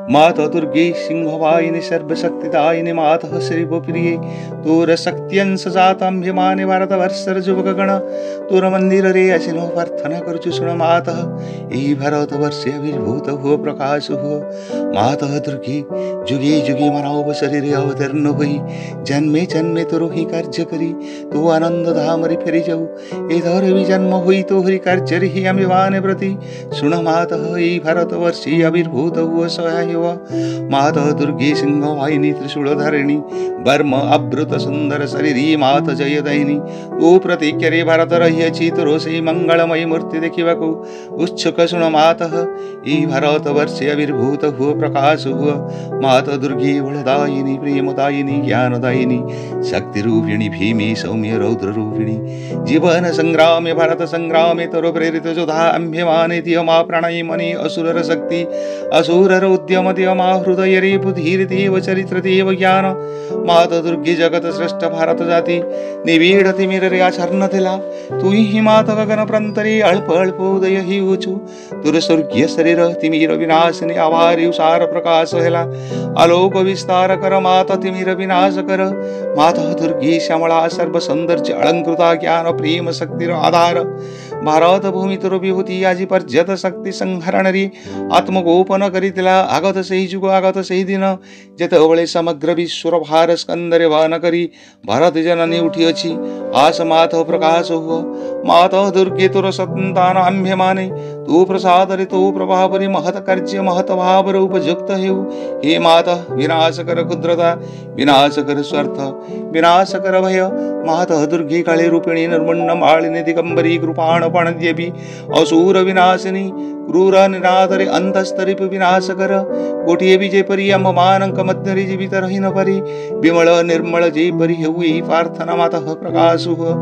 माता दुर्गे सिंहवाहिनी सर्वशक्तिदायिनी मातः श्रीगोप्रिये तोर शक्त्यंश जाताम्यमाने भारतवर्षर जुवकगण तोर मंदिर रे असिनो प्रार्थना करुचु सुन मातः एहि भारतवर्षे आविर्भूत हुओ प्रकाश हुओ मातः दुर्गे जुगे जुगे मानव शरीरे अवतीर्ण हुई जन्मे जन्मे तोर ही कार्य करी तो आनंद धामरी फेरी जाऊ एधर भी जन्म हुई तो हरि कार्य ही अम्यमाने प्रति सुन मातः एहि भारतवर्षे आविर्भूत हुओ सहाय माता दुर्गे सिंहवाहिनी त्रिशूलधारिणी वर्म अभृत सुंदर शरीरी माता जयदायिनी ओ प्रतीक्षरे भारत रहिअछि तोर सेहि मंगलमयी मूर्ति देखिबाकु उत्सुक सुन मातः एहि भारत वर्षे आविर्भूत हुओ प्रकाश हुओ माता दुर्गे बलदायिनी प्रेमदायिनी ज्ञानदायिनी शक्ति रूपिणी भीमे सौम्य रौद्र रूपिणी जीवन संग्रामे भारत संग्रामे तोर प्रेरित योद्धा अम्यमाने धियमा प्रणयी मणि असुरर शक्ति असुरर उद्यम देवमा हृदय रे बुद्धिर्देव चरित्र देव ज्ञान माता दुर्गे जगत श्रेष्ठ भारत जाति निबिड़ तिमिर रे आचरण थिला तु ही माता गगन प्रंतरे अल्प अल्प उदय ही ऊचु तुर स्वर्गीय शरीर तिमिर विनाशने आवारी उसार प्रकाश हेला आलोक विस्तार कर माता तिमिर विनाश कर माता दुर्गे श्यामला सर्व सौंदर्य अलंकृता ज्ञान प्रेम शक्तिर आधार भारत भूमि तुर विभूति आजी पर्यत शक्ति संहरण रे आत्मगोपन करितिला आगत सही जुग आगत सही दिन जेतबळे समग्र विश्वर भार स्कंदरे वाहन करी भारत जननी उठिअछि आस माता प्रकाश हुओ माता दुर्गे तोर संतान आम्यमाने तू प्रसाद रे तो प्रभाव रे महत कार्य महत भाव रे उपयुक्त हेउ हे माता विनाश कर क्षुद्रता विनाश कर स्वार्थ विनाश कर भय माता दुर्गे काळे रूपिणी निर्मण्ण मालिनी दिगंबरी कृपाण पणद्यपि असुर विनाशिनी क्रूर निरादरे अंतस्तरिप विनाश कर कोटिए भी जेपरी अम्मानंक मध्यरे जीवित रही न परी विमल निर्मल जेपरी हेउई प्रार्थना माता प्रकाश हुओ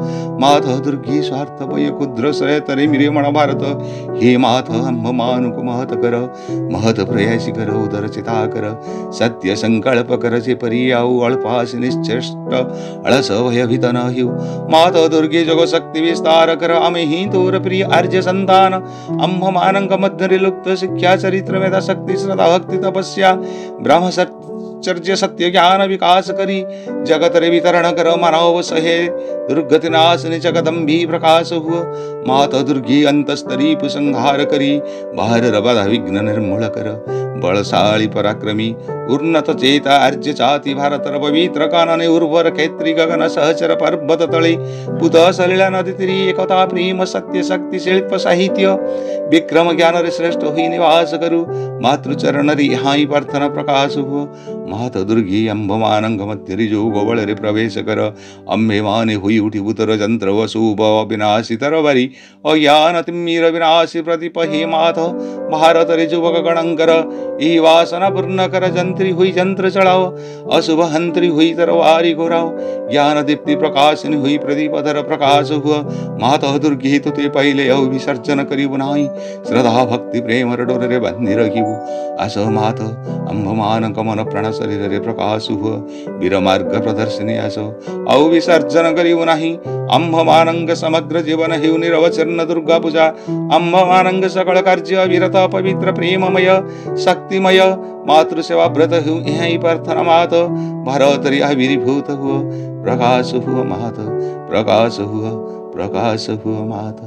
माता दुर्गे स्वार्थ भय कुद्र सय तरे मिरे मन भारत हे माता अम्मानुक महत कर महत प्रयासी कर उदर चिता कर सत्य संकल्प कर जेपरी आउ अल्पास निश्चेष्ट अलस भय भीत न हिउ माता दुर्गे जग शक्ति विस्तार कर अमे ही तोर प्रिय अर्ज संतान अम्मानंक मध्य लुप्त शिक्षा चरित्र मेधा शक्ति श्रद्धा भक्ति तपस्या ब्रह्मचर्य सत्य ज्ञान विकास करी जगत रे वितरण कर मानव सहे दुर्गति नाशनि जगदम्बी प्रकाश हुओ माता दुर्गे अंतस्तरीप संहार करी बाहर रबाधा विघ्न निर्मूल कर बलशाली पराक्रमी उन्नत चेता अर्ज चाति भारतर पवित्र कानने उर्वर खेत्री गगन सहचर पर्वत तले पुत सलिला नदी तीरी एकता प्रेम सत्य शक्ति शिल्प साहित्य विक्रम ज्ञान रे श्रेष्ठ हुई निवास करू मातृचरण रे हाई प्रार्थना प्रकाश हुओ माता दुर्गे अम्बमानंग मध्य रे जो गोबल रे प्रवेश कर अम्बे माने हुई उठी उतर जंत्र वसुभ विनाशी तरवरी अज्ञान तिमीर विनाशी प्रतिप हे माता भारत रे जुवक गणंकर ई वासना पूर्ण कर जंत्री हुई जंत्र चढ़ाओ अशुभ हंत्री हुई तरवारी घोराओ ज्ञान दीप्ति प्रकाशिनी हुई प्रदीपधर प्रकाश हुआ माता दुर्गे तुते पहले औ विसर्जन करी बुनाई श्रद्धा भक्ति प्रेम डोर रे बंधी रखिबु आस माता अम्बमान कमन प्रण शरीर रे प्रकाश हुआ वीर मार्ग प्रदर्शनी आस औ विसर्जन करी बुनाही अम्बमानंग समग्र जीवन हेउ निरवचरण दुर्गा पूजा अम्बमानंग सकल कार्य विरत पवित्र प्रेममय शक्तिमय मातृसेवा व्रत हूँ यही प्रार्थना मात भारत रे आविर्भूत हुआ प्रकाश हुआ मात प्रकाश हुआ मात।